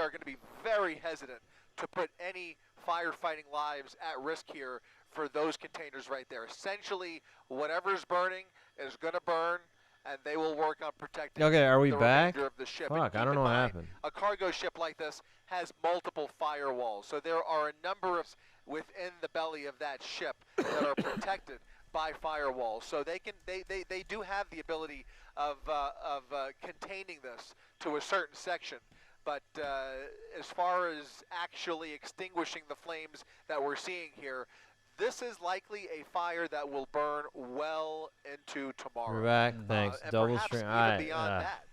are going to be very hesitant to put any firefighting lives at risk here for those containers right there. Essentially, whatever's burning is going to burn, and they will work on protecting Okay, are we the back? remainder of the ship. Fuck, And I don't keep know in what mind, happened. a cargo ship like this has multiple firewalls, so there are a number of within the belly of that ship that are protected by firewalls. So they do have the ability of containing this to a certain section. But as far as actually extinguishing the flames that we're seeing here, this is likely a fire that will burn well into tomorrow. We're back. Thanks. And Double perhaps string. even beyond that.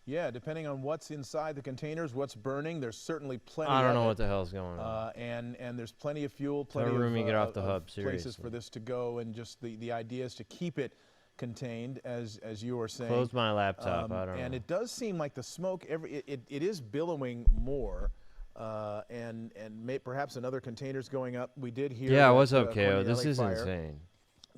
Yeah, depending on what's inside the containers, what's burning, there's certainly plenty I don't of know it. what the hell's going on. And there's plenty of fuel, plenty Tell of, Rumi get off the of hub, places seriously. for this to go, and just the idea is to keep it contained, as you were saying. Close my laptop. I don't know. And it does seem like the smoke, it is billowing more, and perhaps another container's going up. We did hear. Yeah, that, what's up, according KO? to This LA is Fire, insane.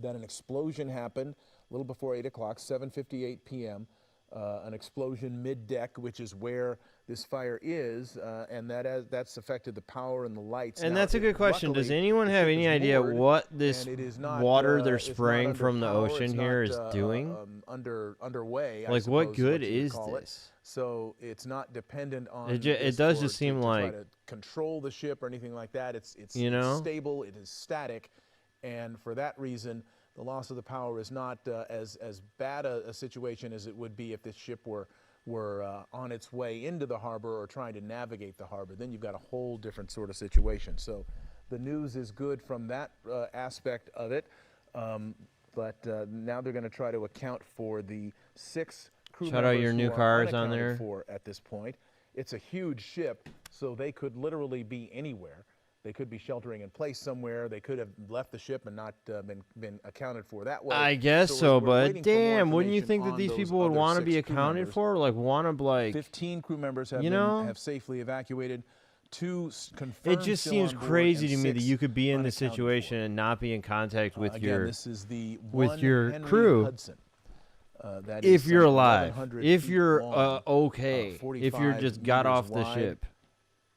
that an explosion happened a little before 8 o'clock, 7:58 p.m. An explosion mid-deck, which is where this fire is, and that's affected the power and the lights. And Now, that's a good question. Does luckily, anyone the have ship any is idea moored, what this and it is not, water they're it's not spraying under from the power, ocean it's here not, is doing? underway. I Like, what suppose, good you would is call it. this? So it's not dependent on. It this does for- just seem to try like- to control the ship or anything like that. It's You know? stable. It is static, and for that reason, the loss of the power is not as bad a situation as it would be if this ship were on its way into the harbor or trying to navigate the harbor. Then you've got a whole different sort of situation. So the news is good from that aspect of it. But now they're going to try to account for the 6 crew Shout out members your who new are cars on unaccounted there. for at this point. It's a huge ship, so they could literally be anywhere. They could be sheltering in place somewhere. They could have left the ship and not been accounted for that way. I guess we're- so, we're but waiting for more damn, wouldn't you information think that on these those people would other want to be 6 crew accounted members. for? Like, want to, like, 15 crew members have you know? have safely evacuated. 2 it confirmed just still seems on board, crazy and to me that 6 you could be in this unaccounted situation for. and not be in contact with Again, your this is the with one your Henry crew. Hudson. That if is you're some alive, 1,100 if feet you're long, okay, if you're 45 just got meters off the wide, ship.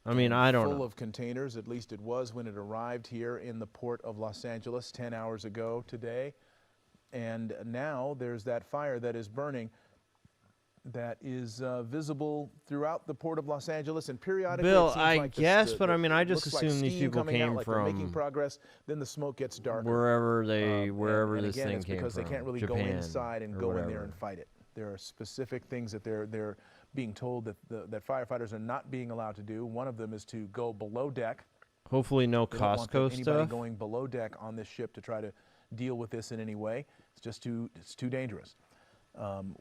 I mean, and I don't full know. of containers, at least it was when it arrived here in the port of Los Angeles 10 hours ago today. And now there's that fire that is burning that is visible throughout the port of Los Angeles, and periodically Bill, it seems I like guess, but I mean, I just looks like assume these steam people coming out, came like they're making from progress, then the smoke gets darker. wherever And this again, thing it's came because from. they can't really Japan go inside and or go in there whatever. and fight it. There are specific things that they're being told that that firefighters are not being allowed to do. One of them is to go below deck. Hopefully, no They don't want Costco anybody stuff. going below deck on this ship to try to deal with this in any way. It's just it's too dangerous.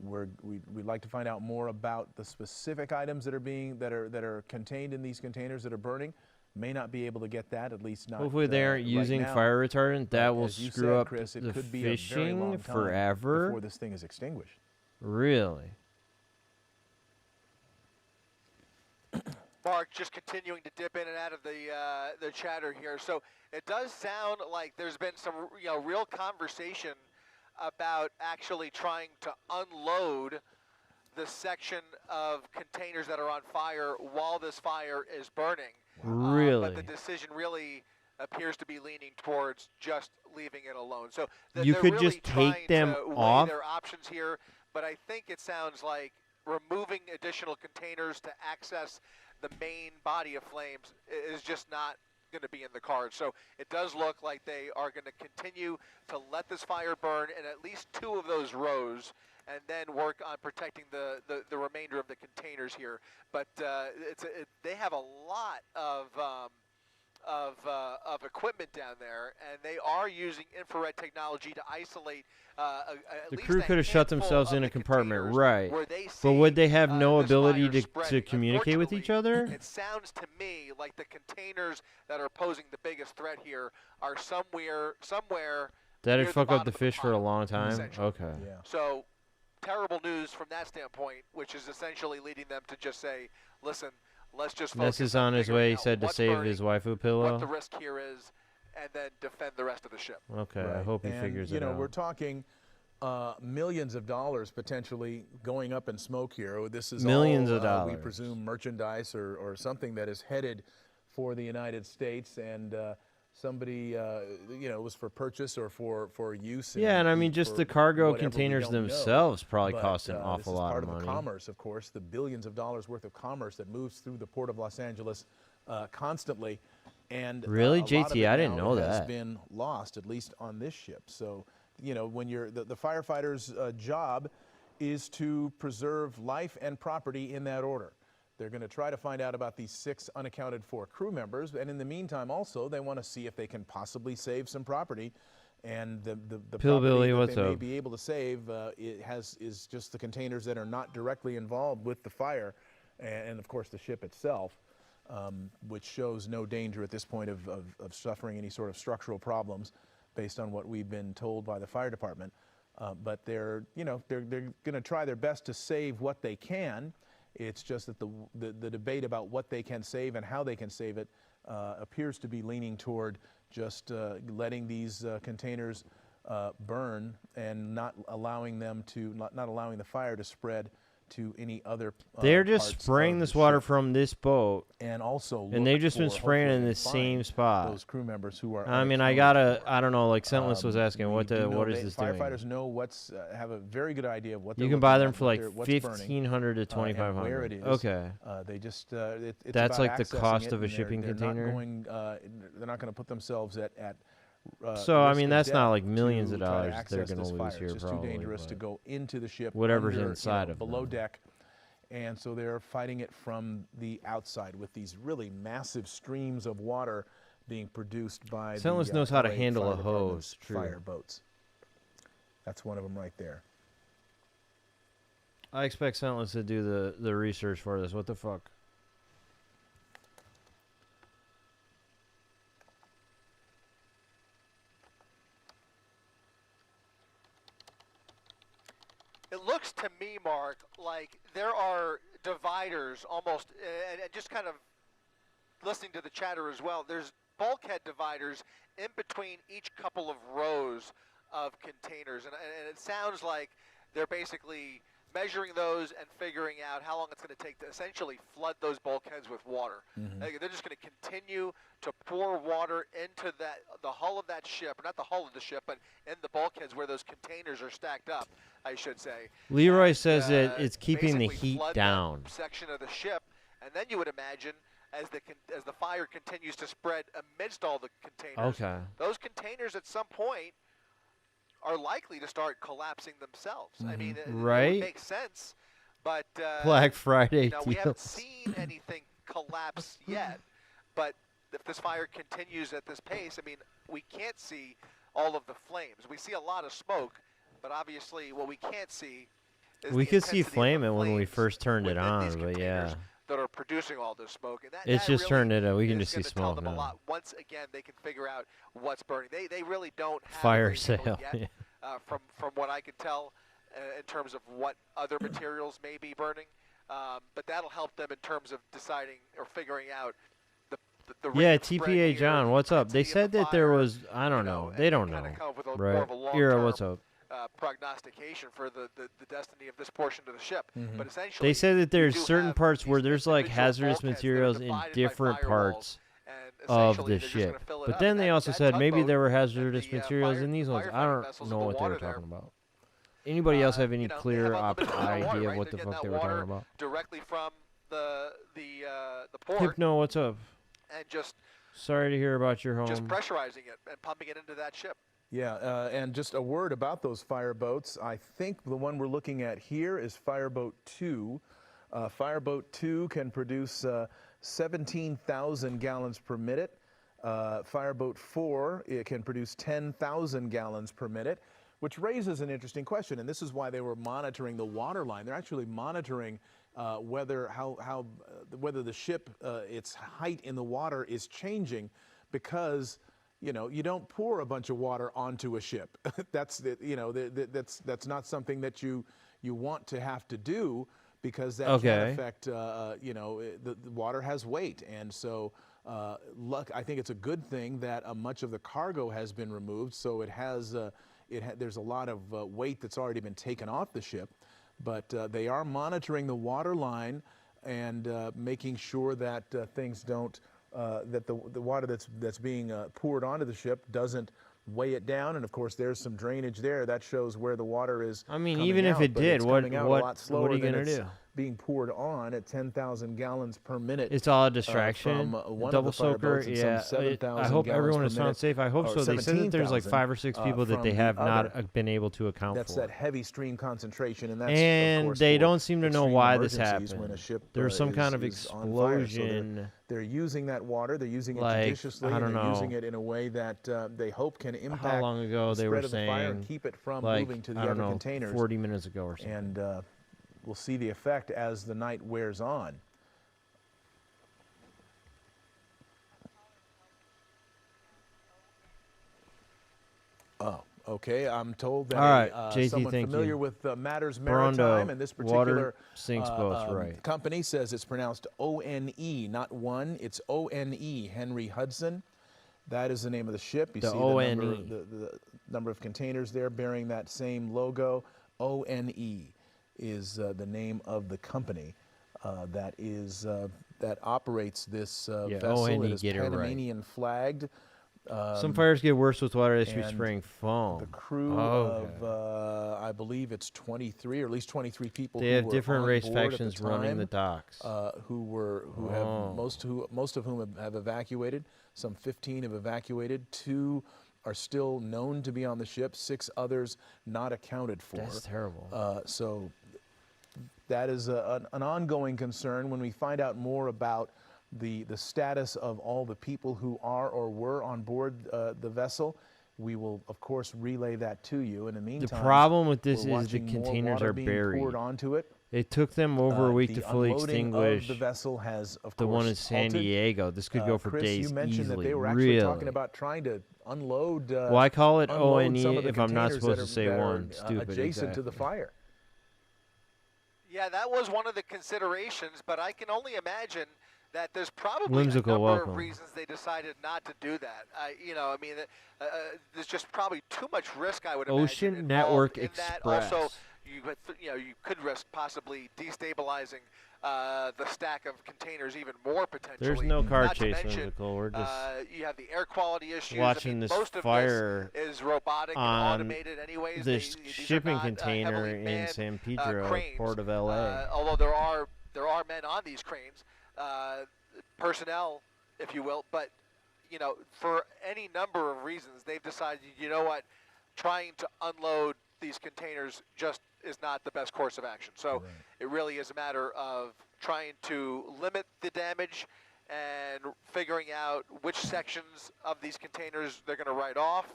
We'd like to find out more about the specific items that are contained in these containers that are burning. May not be able to get that, at least not. Hopefully, they aren't right using now. fire retardant. That But will as you screw said, up Chris, it the could be a very fishing long time forever. before this thing is extinguished. Really? Mark, just continuing to dip in and out of the chatter here. So it does sound like there's been some real conversation about actually trying to unload the section of containers that are on fire while this fire is burning. Really? But the decision really appears to be leaning towards just leaving it alone. So You they're could really just take trying them to weigh off? their options here, but I think it sounds like removing additional containers to access the main body of flames is just not going to be in the cards. So it does look like they are going to continue to let this fire burn in at least 2 of those rows, and then work on protecting the remainder of the containers here. But they have a lot of equipment down there, and they are using infrared technology to isolate at The least crew a could have shut handful themselves of in the a compartment, containers right? where they But would they have see, no this ability fire to spreading. communicate with each other? It sounds to me like the containers that are posing the biggest threat here are somewhere That'd near the fuck up bottom the of fish for a pile, long time? essentially. Okay. Yeah. So terrible news from that standpoint, which is essentially leading them to just say, listen, let's just focus Ness is on his figuring way, he out said, to what's save burning, his waifu what the pillow. risk here is, and then defend the rest of the ship. Okay, I Right. hope he And, figures you it know, out. we're talking millions of dollars potentially going up in smoke here. This is Millions all, of dollars. we presume, merchandise or something that is headed for the United States, and somebody, it was for purchase or for use. Yeah, and I mean, just for the cargo whatever we containers don't know. themselves probably But, cost an awful lot This is part of of money. the commerce, of course, the billions of dollars worth of commerce that moves through the port of Los Angeles constantly. And Really? a lot of JT, it I didn't now know has that. been lost, at least on this ship. So, when you're the firefighter's job is to preserve life and property in that order. They're going to try to find out about these 6 unaccounted for crew members, and in the meantime, also they want to see if they can possibly save some property. And the Pillbilly, property that what's they may up? be able to save is just the containers that are not directly involved with the fire, and of course the ship itself. Which shows no danger at this point of suffering any sort of structural problems based on what we've been told by the fire department. But they're going to try their best to save what they can. It's just that the debate about what they can save and how they can save it appears to be leaning toward just letting these containers burn and not allowing the fire to spread to any other They're just parts spraying of this the water ship. from this boat, And also, and they've just been look for, spraying in hopefully, the same find spot. those crew members who are. I mean, I don't know. Like Sentless was asking, we what do know is that this firefighters doing? know have a very good idea of what You they're can buy looking them at, for what like they're- what's burning, $1,500 to and $2,500. where it is. Okay. They just it's That's about like the accessing cost it, of a and shipping they're container? Not going, they're not going to put themselves at So, I risk mean, of that's not death like millions of to try dollars to that they're access gonna this lose fire. here, It's just probably, too dangerous to but go into the ship. whatever's under, inside of below them. deck. And so they're fighting it from the outside with these really massive streams of water being produced by Sentless the knows how to LA handle Fire a Department's hose, true. fire boats. That's one of them right there. I expect Sentless to do the research for this. What the fuck? It looks to me, Mark, like there are dividers almost, and just kind of listening to the chatter as well, there's bulkhead dividers in between each couple of rows of containers. And it sounds like they're basically measuring those and figuring out how long it's going to take to essentially flood those bulkheads with water. They're just going to continue to pour water into the hull of that ship, or not the hull of the ship, but in the bulkheads where those containers are stacked up, I should say. Leroy And, says that it's keeping the basically heat flood that down. section of the ship, and then you would imagine as the fire continues to spread amidst all the containers, Okay. those containers at some point are likely to start collapsing themselves. I mean, it Right? would make sense, but Black Friday we haven't deals. seen anything collapse yet. But if this fire continues at this pace, I mean, we can't see all of the flames. We see a lot of smoke, but obviously what we can't see is We the could see intensity of the flame it when we flames first turned it within these on, but containers yeah. that are producing all this smoke. And It's that just really turned it up. We can is just see gonna tell smoke them a now. lot. Once again, they can figure out what's burning. They really don't have a Fire great handle sale. yet, from what I can tell in terms of what other materials may be burning. But that'll help them in terms of deciding or figuring out the rate Yeah, of spread TPA here, John, what's up? They intensity of said the that there fire, was, I don't know. They don't kinda know. come up with a, Right. more of a Ira, long-term what's up? prognostication for the destiny of this portion of the ship. But essentially, They said that you there's do certain have parts where these there's like individual hazardous bulkheads that are materials in divided by different firewalls, parts and of essentially the they're just gonna ship. fill it But up. then And they that- also that said maybe tugboat there were and hazardous the, materials fire- in these ones. I firefighting vessels don't in know the what they were water there. talking about. Anybody else have any they clear have unlimited amount of water, idea right? what They're the getting fuck that they were talking water about? directly from the port Hypno, what's up? and just Sorry to hear about your home. pressurizing it and pumping it into that ship. Yeah, and just a word about those fireboats. I think the one we're looking at here is Fireboat 2. Fireboat 2 can produce 17,000 gallons per minute. Fireboat 4, it can produce 10,000 gallons per minute, which raises an interesting question. And this is why they were monitoring the water line. They're actually monitoring whether the ship, its height in the water is changing, because you don't pour a bunch of water onto a ship. That's not something that you want to have to do, because that can affect the water has weight. And so I think it's a good thing that much of the cargo has been removed, so it has there's a lot of weight that's already been taken off the ship, but they are monitoring the water line and making sure that things don't, that the water that's being poured onto the ship doesn't weigh it down. And of course, there's some drainage there that shows where the water is. I mean, coming even if out, it but did, it's what coming out a lot slower are you than gonna it's do? being poured on at 10,000 gallons per minute. It's all a distraction. From one Double of the fireboats soaker, and yeah. some 7,000 I hope gallons everyone per has found minute, safe. I hope or so. They said that there's like 17,000, 5 or 6 people that from they the have not other. been able to account That's for. that heavy stream concentration, and that's And of course they for don't seem to know extreme why this emergencies when happened. a ship, There's some kind of is on fire. So explosion. they're using that water. They're using it Like, judiciously, I and don't they're using know. it in a way that they hope can impact How long ago the they were spread of the fire and saying, keep it from like, moving to the I don't other know, containers. 40 minutes ago or something. And we'll see the effect as the night wears on. Oh, okay. I'm told that All right, JT, someone thank familiar you. with Matters Barondo, Maritime and this water particular sinks boats, right. company says it's pronounced O-N-E, not one. It's O-N-E, Henry Hudson. That is the name of the ship. You The see O-N-E. the number of containers there bearing that same logo. O-N-E is the name of the company that operates this vessel. O-N-E, It is get it right. Panamanian flagged. Some fires get worse with water. They should be and spraying foam. The crew Okay. of, I believe it's 23, or at least 23 people. They who have were different on race board at factions the running the time, docks. who have most of whom have evacuated. Some 15 have evacuated. 2 are still known to be on the ship. 6 others not accounted for. That's terrible. So that is an ongoing concern. When we find out more about the status of all the people who are or were on board the vessel, we will of course relay that to you. In the meantime, The problem with this we're is the watching more containers water are being buried. poured onto it. It took them over a week The to fully unloading extinguish of the vessel has, of the course, one in San halted. Diego. This could go for Chris, days you mentioned easily. that they were actually really. talking about trying to unload. Well, I call it unload O-N-E some of the if I'm not containers supposed that to say that one. Stupid, adjacent to the exactly. fire. Yeah, that was one of the considerations, but I can only imagine that there's probably Whimsical a number welcome. of reasons they decided not to do that. I mean, there's just probably too much risk, I would imagine. Ocean involved Network in that. Express. Also, you could risk possibly destabilizing the stack of containers even more potentially. There's no car Not to chase, mention, Whimsical. We're just you have the air quality issues. watching I mean, this most of fire this is robotic and on automated anyways. this These are shipping not, container heavily in manned, San Pedro, cranes. Port of LA. Although there are men on these cranes, personnel, if you will, but for any number of reasons, they've decided, you know what, trying to unload these containers just is not the best course of action. So it really is a matter of trying to limit the damage and figuring out which sections of these containers they're going to write off,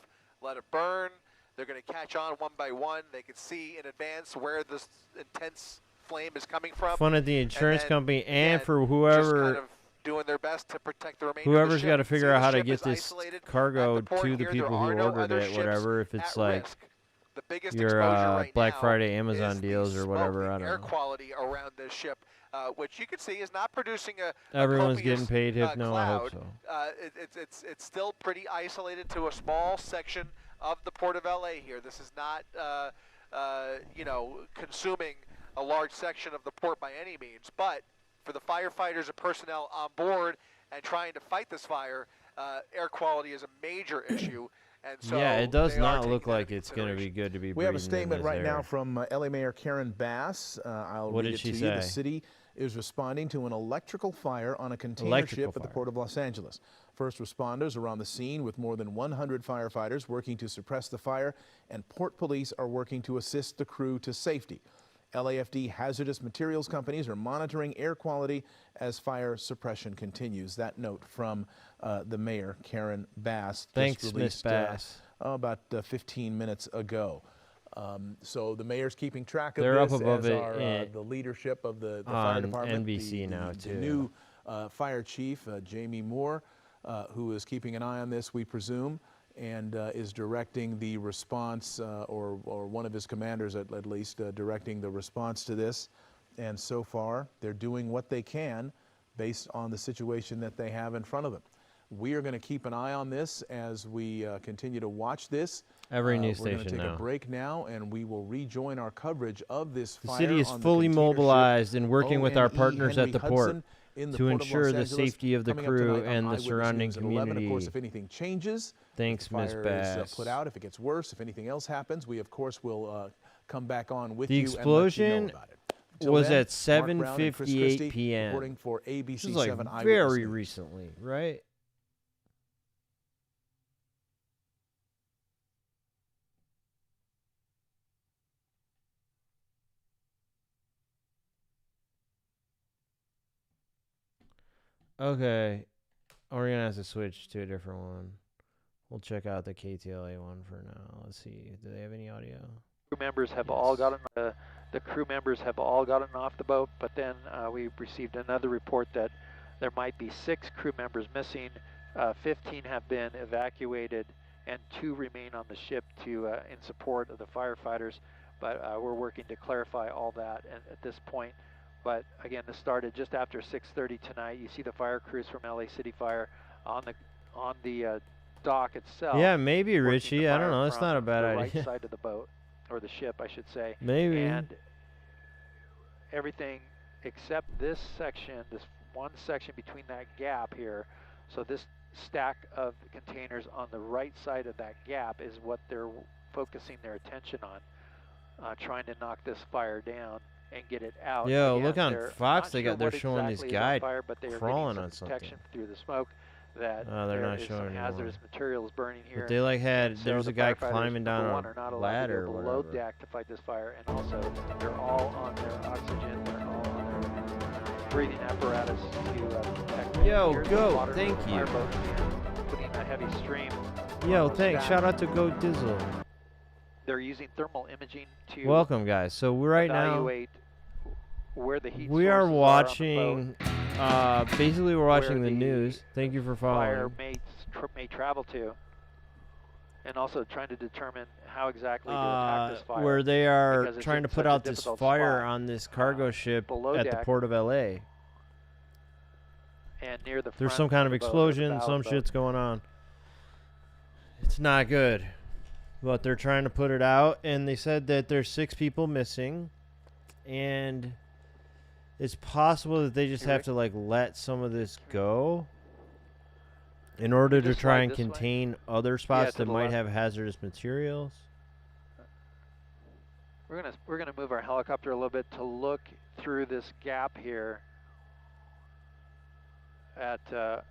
let it burn. They're going to catch on one by one. They can see in advance where this intense flame is coming from. Fun at the insurance then, company and for just whoever kind of doing their best to protect the remainder whoever's of the ship. got to figure See, out the how to ship get is this isolated at cargo port to the here. people There who are no ordered other it, ships whatever. If it's at like risk. The biggest your exposure right Black now Friday Amazon is the deals or whatever, smoke, I the don't air know. quality around this ship, which you can see is not producing a Everyone's copious, getting paid. If no, I hope cloud. so. It's still pretty isolated to a small section of the Port of LA here. This is not consuming a large section of the port by any means, but for the firefighters and personnel on board and trying to fight this fire, air quality is a major issue. And so Yeah, it does they are not taking look that like into it's going to be consideration. good to be We have a breathing in statement this right now air. from LA Mayor Karen Bass. I'll What read did it she to you. The say? city is responding to an electrical fire on a container Electrical ship at the fire. Port of Los Angeles. First responders are on the scene with more than 100 firefighters working to suppress the fire, and port police are working to assist the crew to safety. LAFD hazardous materials companies are monitoring air quality as fire suppression continues. That note from the mayor, Karen Bass. Thanks, just Miss released, Bass. about 15 minutes ago. So the mayor's keeping track of They're up this above as it the leadership of the fire on department. NBC now, the too. new fire chief, Jamie Moore, who is keeping an eye on this, we presume, and is directing the response, or one of his commanders at least, directing the response to this. And so far, they're doing what they can based on the situation that they have in front of them. We are going to keep an eye on this as we continue to watch this. Every news We're going to station take now. a break now, and we will rejoin our coverage of this The fire city is on the fully container ship mobilized and working with our ONE partners Henry at the Hudson port in the to Port of ensure Los the Angeles. safety of the Coming up crew tonight on and the Eyewitness surrounding News at 11. Of course, community. if anything changes, Thanks, if the Miss fire Bass. is put out, if it gets worse, if anything else happens, we of course will come back on with The you and let you explosion know about it. Till was then, at Mark Brown and Chris 7:58 Christie p.m. reporting for This ABC is like 7 Eyewitness very News. recently, right? Okay, we're gonna have to switch to a different one. We'll check out the KTLA one for now. Let's see. Do they have any audio? Crew members have all gotten the crew members have all gotten off the boat, but then we received another report that there might be 6 crew members missing. 15 have been evacuated, and 2 remain on the ship to in support of the firefighters. But we're working to clarify all that at this point. But again, this started just after 6:30 tonight. You see the fire crews from LA City Fire on the dock itself. Yeah, maybe working Richie. the I don't fire know. That's from not a bad the idea. right side of the boat, or the ship, I should say. Maybe. And everything except this section, this one section between that gap here. So this stack of containers on the right side of that gap is what they're focusing their attention on, trying to knock this fire down and get it out. Yo, Again, look on they're Fox. not They sure got. They're what showing exactly this is on guy fire, but they are crawling getting on some something. detection through the smoke that Oh, they're there not is showing some anymore. hazardous materials burning here. But they like had. And so There's the a guy firefighters, climbing down number one, a are not allowed ladder to or go below whatever. deck to fight this fire, and also they're all on their oxygen, they're all on their breathing apparatus to protect them. Yo, Here's the go, water thank you. fireboat here, putting a heavy stream. Yo, on the thanks. stack. Shout out to Go Dizzle. They're using thermal imaging to Welcome, guys. So we're right now. evaluate where the heat We are sources on the watching. boat, Basically, we're watching where the the news. Thank you for fire following. may travel to, and also trying to determine how exactly to attack this fire. Where they are because it's trying in to such put a out this difficult fire spot, on this cargo ship below at the deck. port of LA. And near the There's front some kind of the boat, or the explosion. bow of Some the boat. shit's going on. It's not good. But they're trying to put it out, and they said that there's 6 people missing, and it's possible that they just Hey, have Rick. to like let some of this go in order to just try slide and this way? contain other spots to that the might left. have hazardous materials. We're gonna move our helicopter a little bit to look through this gap here at the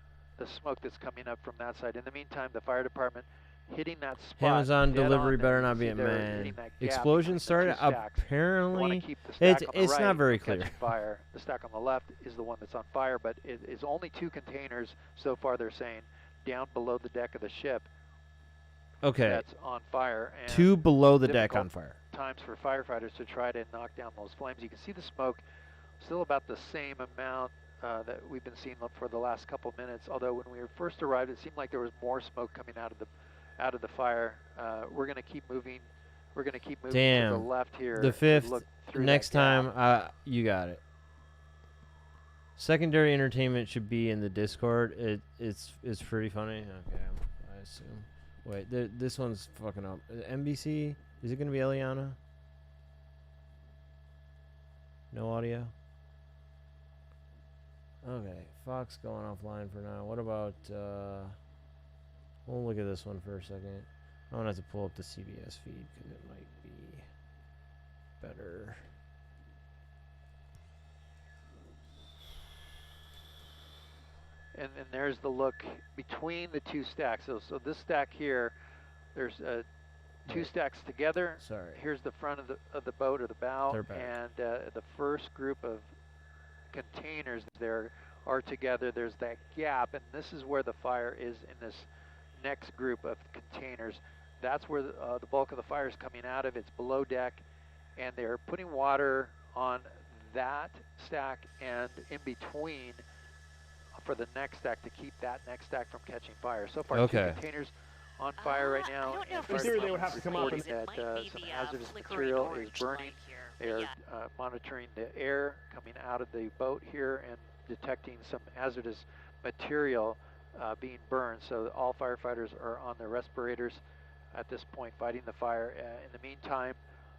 smoke that's coming up from that side. In the meantime, the fire department hitting that spot. Amazon dead delivery on better there. not You be see at they're man. hitting that gap Explosion between the started two stacks. You want apparently. to keep the stack on the It's right not very from clear. catching fire. The stack on the left is the one that's on fire, but it is only 2 containers so far. They're saying down below the deck of the ship Okay, that's on fire. And 2 below the deck difficult on fire. times for firefighters to try to knock down those flames. You can see the smoke still about the same amount that we've been seeing for the last couple minutes. Although when we first arrived, it seemed like there was more smoke coming out of the fire. We're going to keep moving. We're going to keep moving to Damn. the left here. The and 5th, look through next that gap. time, you got it. Secondary entertainment should be in the Discord. It's pretty funny. Okay, I assume. Wait, this one's fucking up. NBC, is it gonna be Eliana? No audio. Okay, Fox going offline for now. What about? We'll look at this one for a second. I'm gonna have to pull up the CBS feed because it might be better. And there's the look between the 2 stacks. So this stack here, there's 2 Wait. stacks together. Sorry. Here's the front of the boat or the bow, They're back. and the first group of containers there are together. There's that gap, and this is where the fire is in this next group of containers. That's where the bulk of the fire is coming out of. It's below deck, and they're putting water on that stack and in between for the next stack to keep that next stack from catching fire. So far, Okay. 2 containers on fire right now. I don't know and if fire it's theory they would department's have to come up and- reporting It might that be some the hazardous flickering material is orange burning. light here. They are Yeah. monitoring the air coming out of the boat here and detecting some hazardous material being burned. So all firefighters are on their respirators at this point fighting the fire. In the meantime,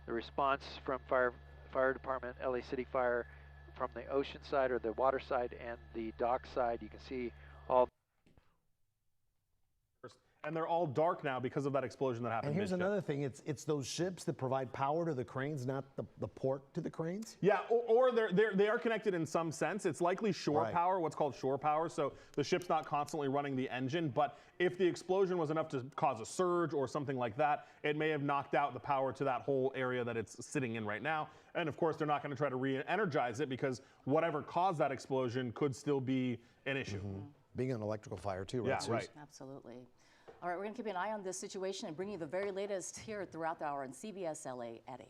the response from fire department, LA City Fire, from the ocean side or the water side and the dock side, you can see all. And they're all dark now because of that explosion that happened. And here's midship. another thing, it's those ships that provide power to the cranes, not the port to the cranes? Yeah, or they are connected in some sense. It's likely shore Right. power, what's called shore power, so the ship's not constantly running the engine, but if the explosion was enough to cause a surge or something like that, it may have knocked out the power to that whole area that it's sitting in right now. And of course, they're not going to try to re-energize it because whatever caused that explosion could still be an issue. Being an electrical fire too, right? Yeah, Suze? right. Absolutely. All right, we're going to keep an eye on this situation and bring you the very latest here throughout the hour on CBS LA at 8.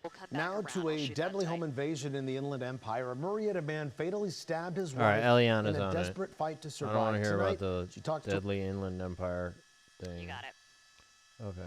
We'll come back Now around. to I'll a shoot that deadly tonight. home invasion in the Inland Empire. A Murrieta man fatally stabbed his All right, wife Eliana's in a on it. desperate fight to I survive. don't want to hear Tonight, about the she talks deadly Inland Empire thing. You got it. Okay.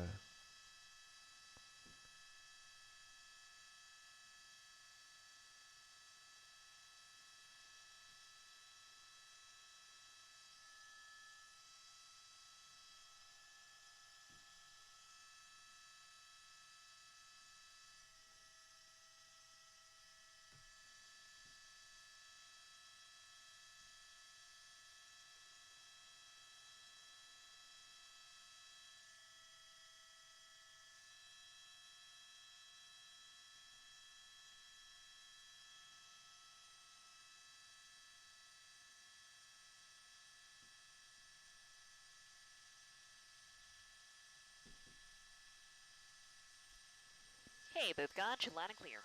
Hey, they've got you loud and clear.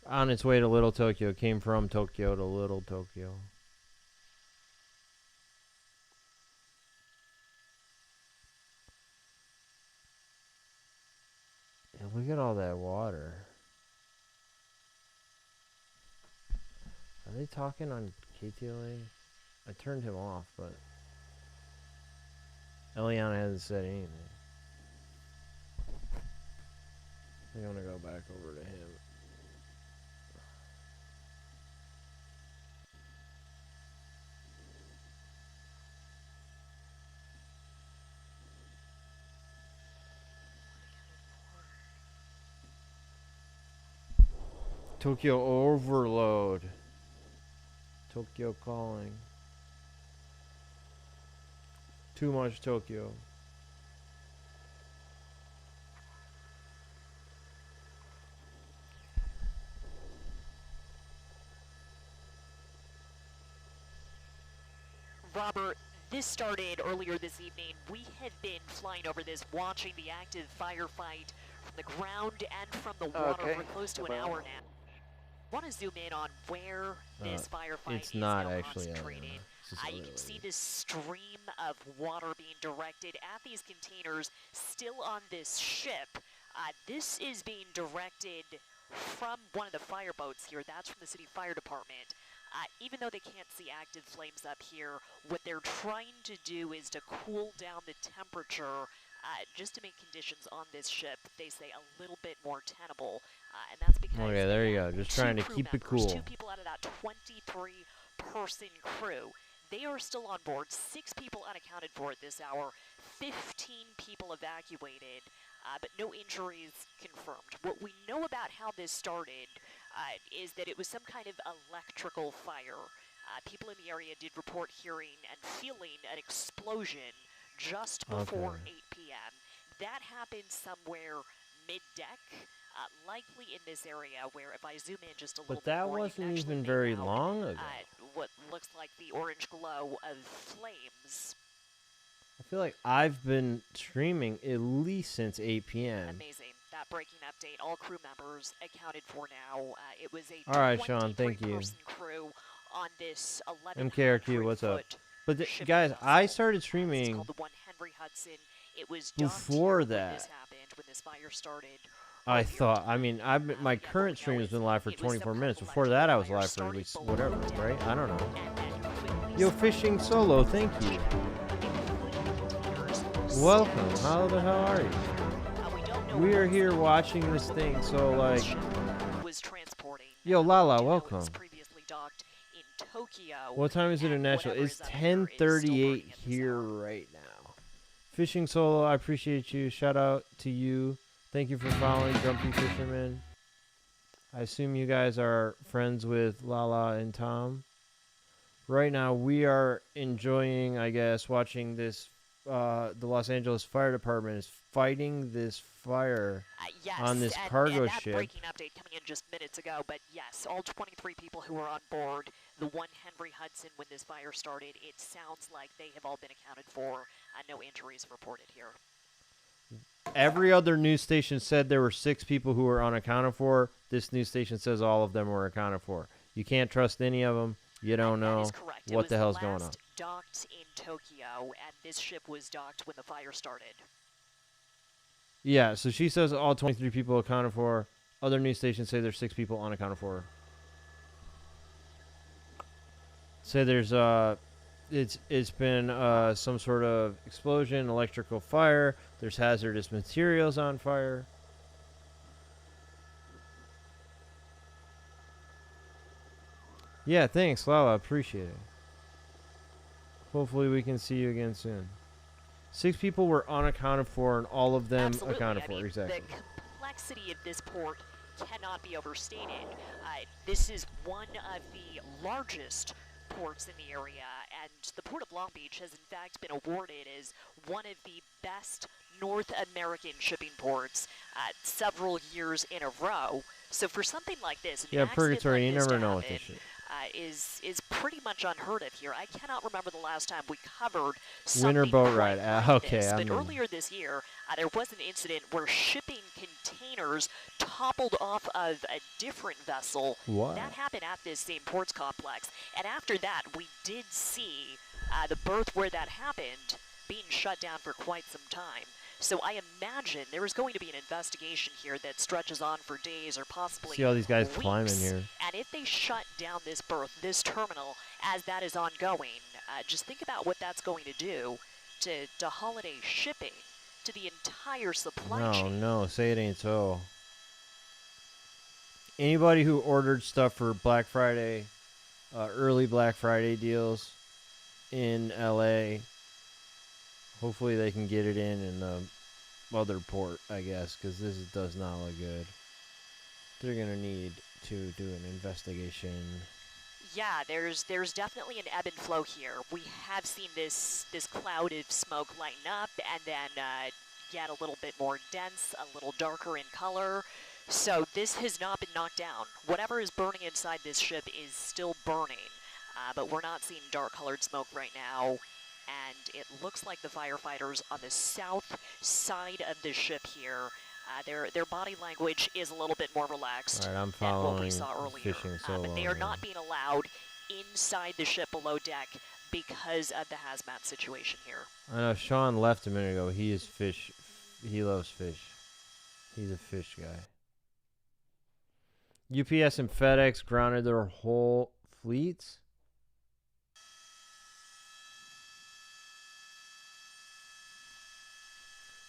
On its way to Little Tokyo. Came from Tokyo to Little Tokyo. Yeah, look at all that water. Are they talking on KTLA? I turned him off, but Eliana hasn't said anything. I'm gonna go back over to him. Tokyo overload. Tokyo calling. Too much Tokyo. Robert, this started earlier this evening. We have been flying over this, watching the active firefight from the ground and from the water Okay. for close to an hour now. Want to zoom in on where this firefight It's is not now actually concentrated. You can see this stream of water being directed at these containers still on this ship. This is being directed from one of the fireboats here. That's from the city fire department. Even though they can't see active flames up here, what they're trying to do is to cool down the temperature just to make conditions on this ship, they say, a little bit more tenable. And that's because Okay, there you they go. have Just two trying to crew keep it members, cool. 2 people out of that 23-person crew. They are still on board. 6 people unaccounted for at this hour. 15 people evacuated, but no injuries confirmed. What we know about how this started is that it was some kind of electrical fire. People in the area did report hearing and feeling an explosion just before 8 p.m. That happened somewhere mid-deck, likely in this area where if I zoom in just a little But that bit more, you can wasn't actually even make very out, long ago. what looks like the orange glow of flames. I feel like I've been streaming at least since 8 p.m. Amazing. That breaking update, all crew members accounted for now. It was a All right, Sean, thank you. 23-person crew on this 11 MKRQ, what's up? But guys, I started streaming It's called the One Henry Hudson. It was docked before here when that. this happened, when this fire started. I thought, I mean, my current stream has been live for 24 minutes. Before that, I was live for at least whatever, right? I don't know. And then quickly Yo, Fishing Solo, thank you. Welcome. How the hell are you? we don't no We are one here knows watching where this the thing, so Fire like, ship was transporting. yo, Lala, We do know it welcome. was previously docked in Tokyo. What time is it in and Nashville? whatever It's is up here is still burning 10:38 at this here hour. right now. Fishing Solo, I appreciate you. Shout out to you. Thank you for following Grumpy Fisherman. I assume you guys are friends with Lala and Tom. Right now, we are enjoying, I guess, watching this. The Los Angeles Fire Department is fighting this fire. Yes, on this and, cargo and that ship. breaking update coming in just minutes ago, but yes, all 23 people who were on board the one Henry Hudson when this fire started, it sounds like they have all been accounted for. No injuries reported here. Every other news station said there were 6 people who were unaccounted for. This news station says all of them were accounted for. You can't trust any of them. You don't That know is correct. what the hell's going on. It was last docked in Tokyo, and this ship was docked when the fire started. Yeah, so she says all 23 people accounted for. Other news stations say there's 6 people unaccounted for. Say there's it's been some sort of explosion, electrical fire. There's hazardous materials on fire. Yeah, thanks, Lala. Appreciate it. Hopefully we can see you again soon. 6 people were unaccounted for, and all of them Absolutely. accounted I for. mean, Exactly. The complexity of this port cannot be overstated. This is one of the largest ports in the area, and the Port of Long Beach has in fact been awarded as one of the best North American shipping ports several years in a row. So for something like this, Yeah, an accident Purgatory, like you this never to know with happen, this shit. is pretty much unheard of here. I cannot remember the last time we covered Winter something boat quite ride. like Okay, this, I'm but in. earlier this year, there was an incident where shipping containers toppled off of a different vessel. What? That happened at this same ports complex, and after that, we did see the berth where that happened being shut down for quite some time. So I imagine there is going to be an investigation here that stretches on for days or possibly See all these guys weeks. climbing here. And if they shut down this berth, this terminal, as that is ongoing, just think about what that's going to do to holiday shipping, to the entire supply chain. No, say it ain't so. Anybody who ordered stuff for Black Friday, early Black Friday deals in LA, hopefully they can get it in the other port, I guess, because this does not look good. They're going to need to do an investigation. Yeah, there's definitely an ebb and flow here. We have seen this cloud of smoke lighten up and then get a little bit more dense, a little darker in color. So this has not been knocked down. Whatever is burning inside this ship is still burning, but we're not seeing dark-colored smoke right now. And it looks like the firefighters on the south side of the ship here, their body language is a little bit more relaxed All right, I'm than what we following saw earlier. Fishing Solo. But they are here. not being allowed inside the ship below deck because of the hazmat situation here. I know Sean left a minute ago. He is fish. He loves fish. He's a fish guy. UPS and FedEx grounded their whole fleets.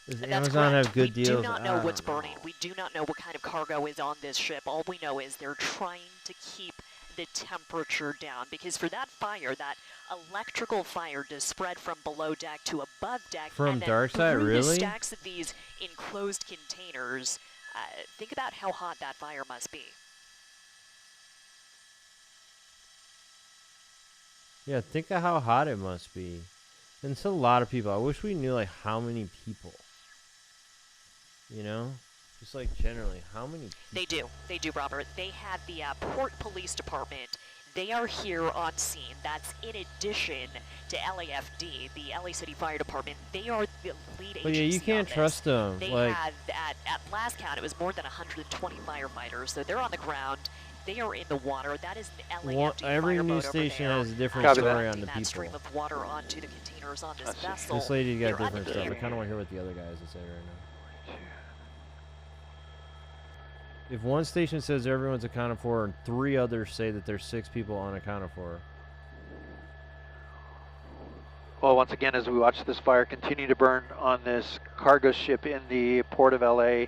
Does That's Amazon correct. have good we deals? do not know I what's don't know. burning. We do not know what kind of cargo is on this ship. All we know is they're trying to keep the temperature down, because for that fire, that electrical fire to spread from below deck to above deck, From and then dark side, through the really? stacks of these enclosed containers, think about how hot that fire must be. Yeah, think of how hot it must be. And it's a lot of people. I wish we knew like how many people. You know? Just like generally, how many people? They do, Robert. They have the Port Police Department. They are here on scene. That's in addition to LAFD, the LA City Fire Department. They are the lead agency. But yeah, you can't on this. trust them. They Like, have, at last count, it was more than 120 firefighters. So they're on the ground. They are in the water. That is an LAFD every fireboat news over station there, has a different Copy that. story on the that stream people. of water onto the containers on this vessel. This lady got They're different stuff. I unable- kind of want to hear what the other guys are saying right now. If one station says everyone's accounted for and 3 others say that there's 6 people unaccounted for. Well, once again, as we watch this fire continue to burn on this cargo ship in the port of LA,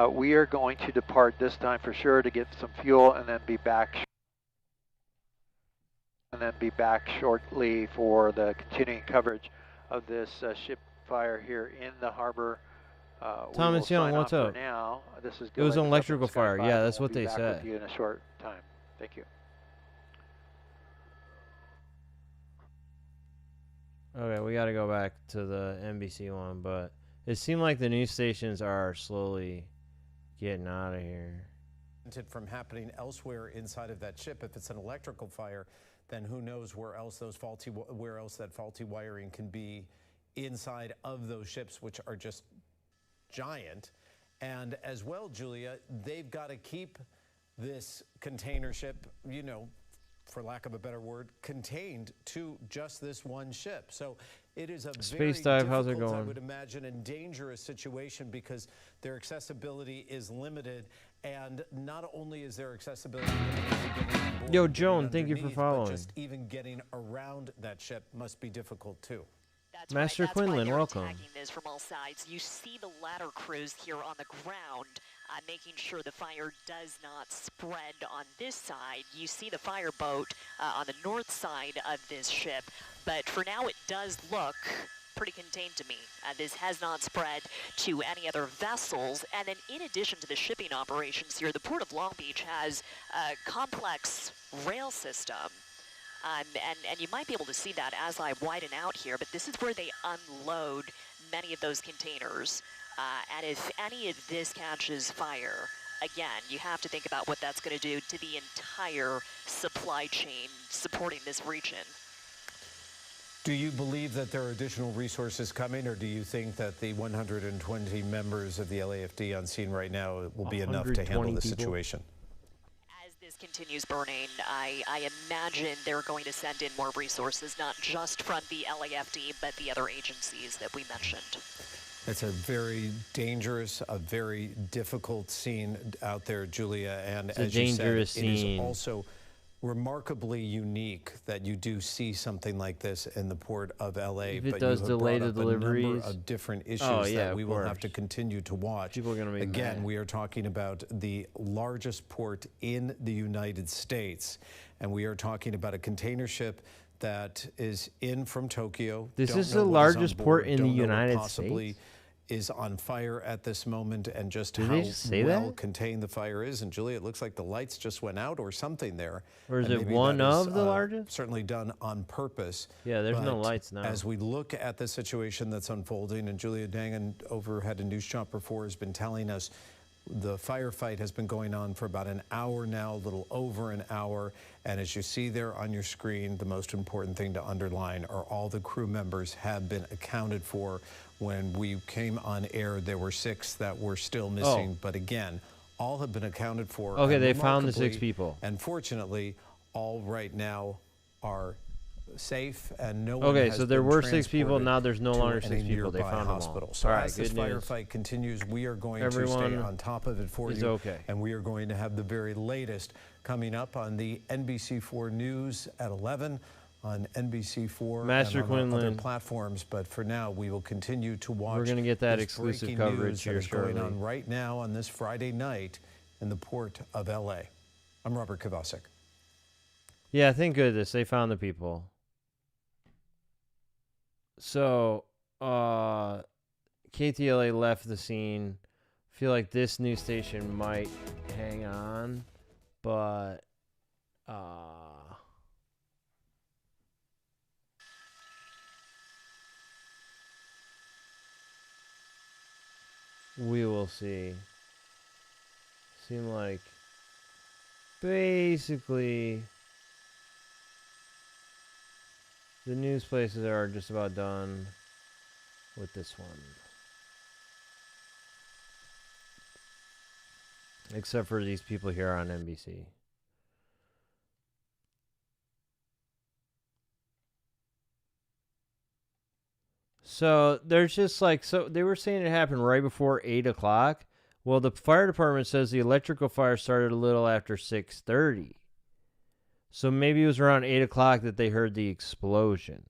we are going to depart this time for sure to get some fuel and then be back. Shortly for the continuing coverage of this ship fire here in the harbor. Thomas Young, what's up? Now. This is It was an Dylan electrical up in Sky fire. 5, Yeah, and that's we'll what be they back said. with you in a short time. Thank you. Okay, we got to go back to the NBC one, but it seemed like the news stations are slowly getting out of here. From happening elsewhere inside of that ship. If it's an electrical fire, then who knows where else that faulty wiring can be inside of those ships, which are just giant. And as well, Julia, they've got to keep this container ship, you know, for lack of a better word, contained to just this one ship. So it is a Space very Dive, how's it difficult, going? I would imagine, and dangerous situation because their accessibility is limited. And not only is their accessibility limited to getting on board, Yo, getting Joan, thank you for underneath, following. But just even getting around that ship must be difficult too. That's Master right. That's why Quinlan, they're welcome. attacking this from all sides. You see the ladder crews here on the ground, making sure the fire does not spread on this side. You see the fireboat on the north side of this ship, but for now it does look pretty contained to me. This has not spread to any other vessels. And then in addition to the shipping operations here, the Port of Long Beach has a complex rail system. And you might be able to see that as I widen out here, but this is where they unload many of those containers. And if any of this catches fire, again, you have to think about what that's going to do to the entire supply chain supporting this region. Do you believe that there are additional resources coming, or do you think that the 120 members of the LAFD on scene right now will be enough to handle the situation? As this continues burning, I imagine they're going to send in more resources, not just from the LAFD, but the other agencies that we mentioned. It's a very dangerous, a very difficult scene out there, Julia. And It's a as you said, dangerous it is scene. also remarkably unique that you do see something like this in the port of LA. If it but does you have delay brought the up a deliveries. number of different issues Oh, yeah, that we of will have to course. continue to watch. People are gonna be Again, mad. we are talking about the largest port in the United States, and we are talking about a container ship that is in from Tokyo. This Don't is know the what is on largest board, port in the don't know what United possibly States? is on fire at this moment, and just Did how they just say well that? contained the fire is. And Julia, it looks like the lights just went out or something there. Or is And it maybe one that is, of the largest? Certainly done on purpose. Yeah, there's no But lights now. As we look at the situation that's unfolding, and Julia Dangan overhead in News Chopper 4 has been telling us the firefight has been going on for about an hour now, a little over an hour. And as you see there on your screen, the most important thing to underline are all the crew members have been accounted for. When we came on air, there were 6 that were still missing. Oh. But again, all have been accounted for. Okay, and they found the 6 remarkably, people. And fortunately, all right now are safe, and no one Okay, has so there been were 6 people. transported Now there's no to longer any 6 people. They nearby found them all. hospital. So All right, as this good news. firefight continues, we are going to stay Everyone on top of it for is you. okay. And we are going to have the very latest coming up on the NBC4 News at 11 on NBC4 Master and on other Quinlan. platforms. But for now, we will continue to watch. We're gonna get that this exclusive breaking coverage news that here is going shortly. on right now on this Friday night in the port of LA. I'm Robert Kovacik. Yeah, thank goodness they found the people. So, KTLA left the scene. Feel like this news station might hang on, but we will see. Seem like basically the news places are just about done with this one. Except for these people here on NBC. So there's just like, so they were saying it happened right before 8 o'clock. Well, the fire department says the electrical fire started a little after 6:30. So maybe it was around 8 o'clock that they heard the explosion.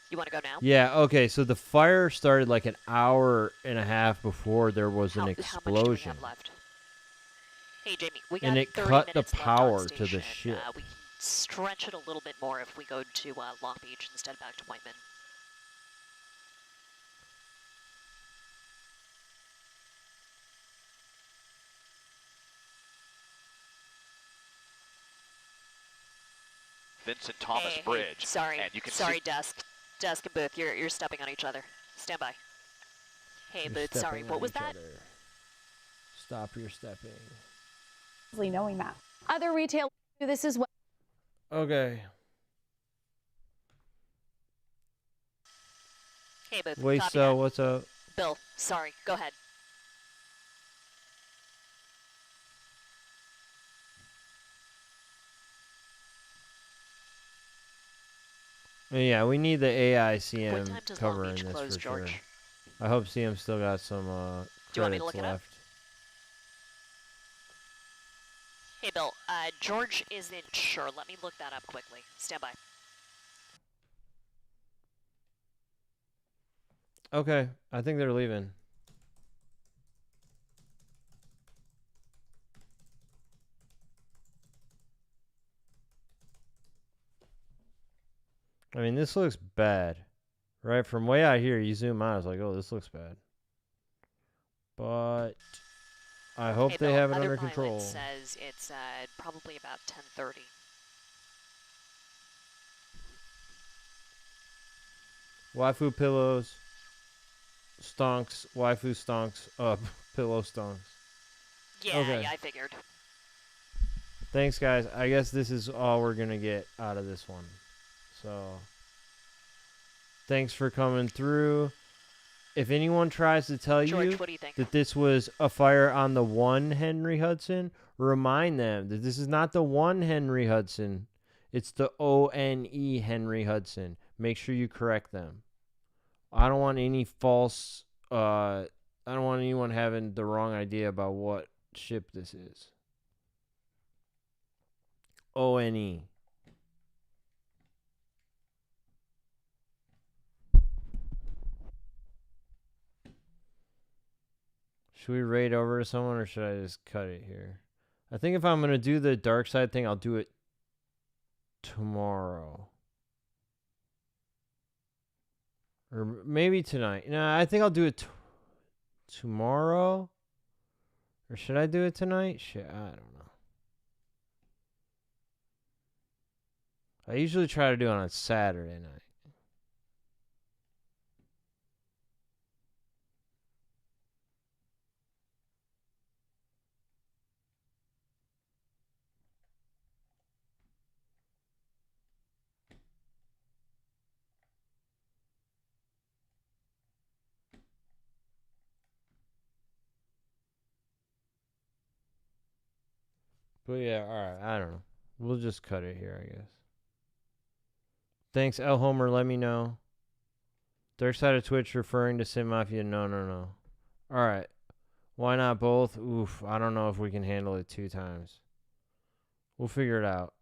You want to go now? Yeah, okay, so the fire started like an hour and a half before there was an How much do we explosion. have left? Hey, Jamie, we got And it 30 cut the minutes left on power to the station. ship. We can stretch it a little bit more if we go to Long Beach instead of back to Whiteman. Vincent Thomas Hey, Bridge. sorry, And you can sorry, see Dusk and Booth, you're stepping on each other. Stand by. Hey, You're Booth, sorry, stepping what on was each that? other. Stop your stepping. Knowing that. Other retailers do this as well. Okay. Hey, Booth, Wait, copy so that. what's up? Bill, sorry, go ahead. Yeah, we need the AI What CM time does Long covering Beach this close, for George? sure. I hope CM still got some Do you want me to credits look it up? left. Hey, Bill, George isn't sure. Let me look that up quickly. Stand by. Okay, I think they're leaving. I mean, this looks bad, right? From way out here, you zoom out, it's like, oh, this looks bad. But I hope Hey, they Bill, have it other under pilot control. says it's probably about 10:30. Waifu pillows, stonks, waifu stonks, pillow stonks. Yeah, Okay. yeah, I figured. Thanks, guys. I guess this is all we're going to get out of this one. So, thanks for coming through. If anyone tries to tell George, you what do you think? that this was a fire on the 1 Henry Hudson, remind them that this is not the 1 Henry Hudson. It's the ONE Henry Hudson. Make sure you correct them. I don't want any false, I don't want anyone having the wrong idea about what ship this is. ONE. Should we raid over to someone or should I just cut it here? I think if I'm going to do the dark side thing, I'll do it tomorrow. Or maybe tonight. No, I think I'll do it tomorrow. Or should I do it tonight? Shit, I don't know. I usually try to do it on Saturday night. But yeah, alright, I don't know. We'll just cut it here, I guess. Thanks, El Homer, let me know. Dark Side of Twitch referring to Sim Mafia. No. Alright. Why not both? Oof, I don't know if we can handle it 2 times. We'll figure it out.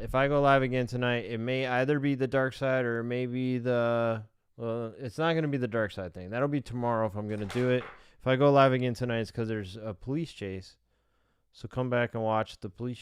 If I go live again tonight, it may either be the Dark Side or it may be the... Well, it's not going to be the Dark Side thing. That'll be tomorrow if I'm going to do it. If I go live again tonight, it's because there's a police chase. So come back and watch the police